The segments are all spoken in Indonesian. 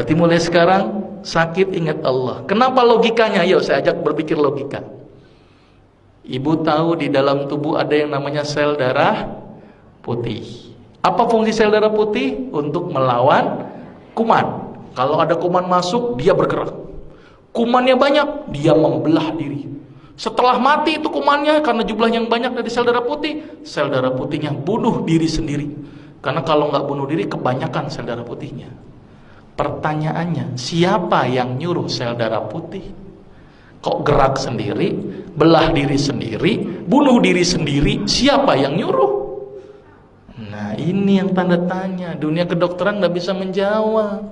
Berarti mulai sekarang sakit ingat Allah. Kenapa logikanya? Yuk saya ajak berpikir logika. Ibu tahu di dalam tubuh ada yang namanya sel darah putih. Apa fungsi sel darah putih? Untuk melawan kuman. Kalau ada kuman masuk, dia bergerak. Kumannya banyak, dia membelah diri. Setelah mati itu kumannya, karena jumlahnya yang banyak dari sel darah putihnya bunuh diri sendiri. Karena kalau nggak bunuh diri, kebanyakan sel darah putihnya. Pertanyaannya, siapa yang nyuruh sel darah putih? Kok gerak sendiri, belah diri sendiri, bunuh diri sendiri, siapa yang nyuruh? Nah ini yang tanda tanya. Dunia kedokteran nggak bisa menjawab.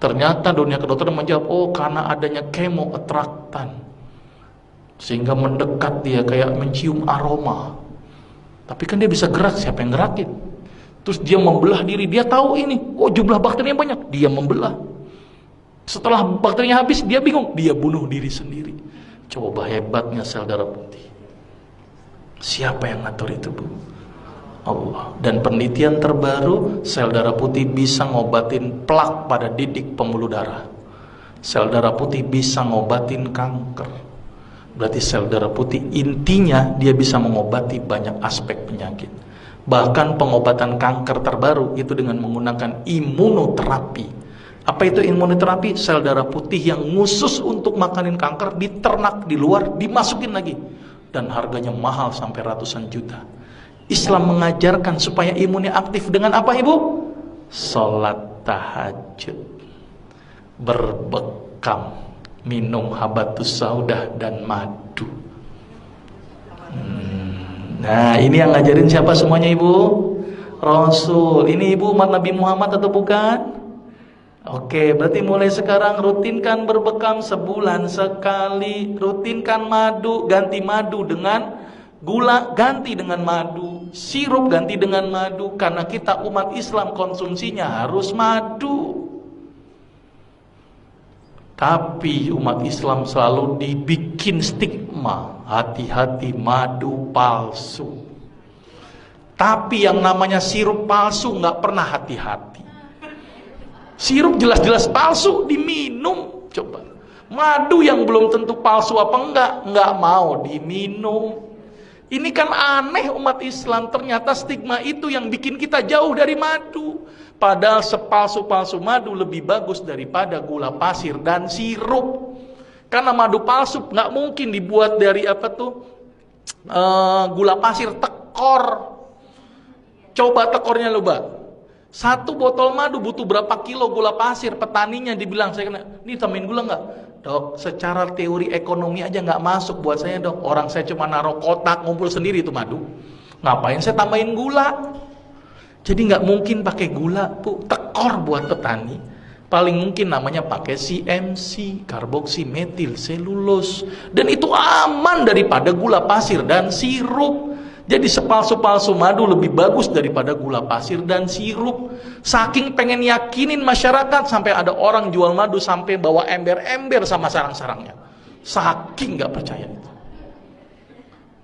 Ternyata dunia kedokteran menjawab, oh karena adanya kemoatraktan, sehingga mendekat dia kayak mencium aroma. Tapi kan dia bisa gerak, siapa yang gerakin? Terus dia membelah diri, dia tahu ini, oh jumlah bakterinya banyak, dia membelah. Setelah bakterinya habis, dia bingung, dia bunuh diri sendiri. Coba hebatnya sel darah putih. Siapa yang ngatur itu, Bu? Allah. Dan penelitian terbaru, sel darah putih bisa ngobatin plak pada didik pembuluh darah. Sel darah putih bisa ngobatin kanker. Berarti sel darah putih intinya dia bisa mengobati banyak aspek penyakit. Bahkan pengobatan kanker terbaru itu dengan menggunakan imunoterapi. Apa itu imunoterapi? Sel darah putih yang khusus untuk makanin kanker diternak di luar, dimasukin lagi. Dan harganya mahal sampai ratusan juta. Islam mengajarkan supaya imunnya aktif dengan apa, Ibu? Salat tahajud, berbekam, minum habatus saudah dan madu. Nah ini yang ngajarin siapa semuanya, Ibu? Rasul. Ini Ibu umat Nabi Muhammad atau bukan? Oke, berarti mulai sekarang rutinkan berbekam sebulan sekali. Rutinkan madu, ganti madu dengan gula, ganti dengan madu. Sirup ganti dengan madu. Karena kita umat Islam konsumsinya harus madu. Tapi umat Islam selalu dibikin stigma, hati-hati madu palsu. Tapi yang namanya sirup palsu nggak pernah hati-hati. Sirup jelas-jelas palsu diminum, coba. Madu yang belum tentu palsu apa enggak mau diminum. Ini kan aneh umat Islam, ternyata stigma itu yang bikin kita jauh dari madu. Padahal sepalsu-palsu madu lebih bagus daripada gula pasir dan sirup. Karena madu palsu nggak mungkin dibuat dari gula pasir, tekor. Coba tekornya loba. Satu botol madu butuh berapa kilo gula pasir? Petaninya dibilang, saya kena, ini tambahin gula nggak? Dok, secara teori ekonomi aja nggak masuk buat saya, dok. Orang saya cuma naruh kotak, ngumpul sendiri itu madu. Ngapain saya tambahin gula? Jadi nggak mungkin pakai gula, Bu. Tekor buat petani. Paling mungkin namanya pakai CMC, karboksimetil selulose. Dan itu aman daripada gula pasir dan sirup. Jadi sepalsu-palsu madu lebih bagus daripada gula pasir dan sirup. Saking pengen yakinin masyarakat, sampai ada orang jual madu sampai bawa ember-ember sama sarang-sarangnya. Saking nggak percaya itu.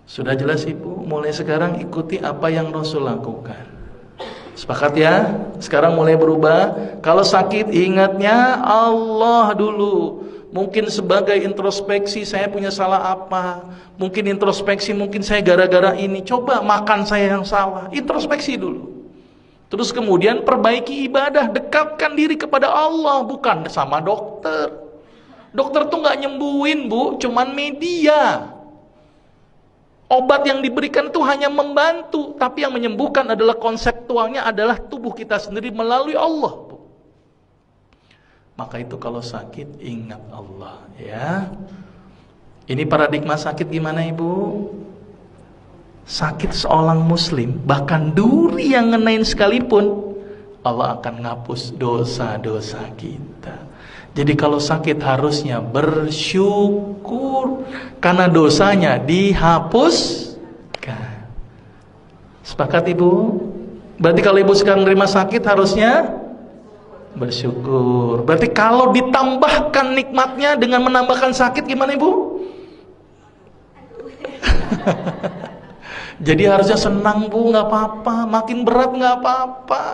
Sudah jelas, Ibu? Mulai sekarang ikuti apa yang Rasul lakukan. Sepakat ya? Sekarang mulai berubah. Kalau sakit ingatnya Allah dulu. Mungkin sebagai introspeksi, saya punya salah apa? Mungkin introspeksi, mungkin saya gara-gara ini. Coba makan saya yang salah. Introspeksi dulu. Terus kemudian perbaiki ibadah. Dekatkan diri kepada Allah, bukan sama dokter. Dokter tuh gak nyembuhin, Bu. Cuman media. Obat yang diberikan itu hanya membantu. Tapi yang menyembuhkan adalah konseptualnya adalah tubuh kita sendiri melalui Allah. Maka itu kalau sakit ingat Allah ya. Ini paradigma sakit gimana, Ibu? Sakit seorang muslim, bahkan duri yang ngenain sekalipun, Allah akan ngapus dosa-dosa kita. Jadi kalau sakit harusnya bersyukur karena dosanya dihapuskan. Sepakat, Ibu? Berarti kalau Ibu sekarang menerima sakit harusnya bersyukur. Berarti kalau ditambahkan nikmatnya dengan menambahkan sakit gimana, Ibu? Jadi harusnya senang, Bu, nggak apa-apa. Makin berat nggak apa-apa.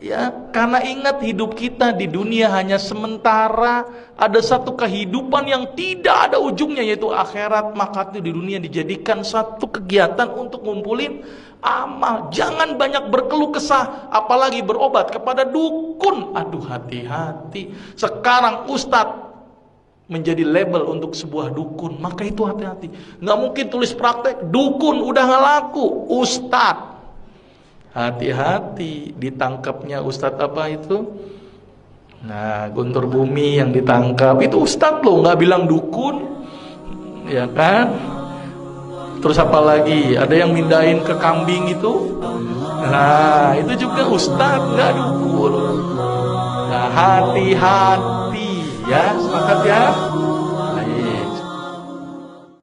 Ya, karena ingat hidup kita di dunia hanya sementara, ada satu kehidupan yang tidak ada ujungnya yaitu akhirat, maka itu di dunia dijadikan satu kegiatan untuk ngumpulin amal. Jangan banyak berkeluh kesah, apalagi berobat kepada dukun. Aduh, hati-hati. Sekarang ustadz menjadi label untuk sebuah dukun, maka itu hati-hati. Nggak mungkin tulis praktek dukun, udah nggak laku, ustadz. Hati-hati, ditangkapnya ustadz apa itu? Nah, Guntur Bumi yang ditangkap itu ustadz loh, nggak bilang dukun, ya kan? Terus apa lagi? Ada yang mindahin ke kambing itu? Nah, itu juga ustadz, nggak dukun. Nah, hati-hati ya, sepakat ya.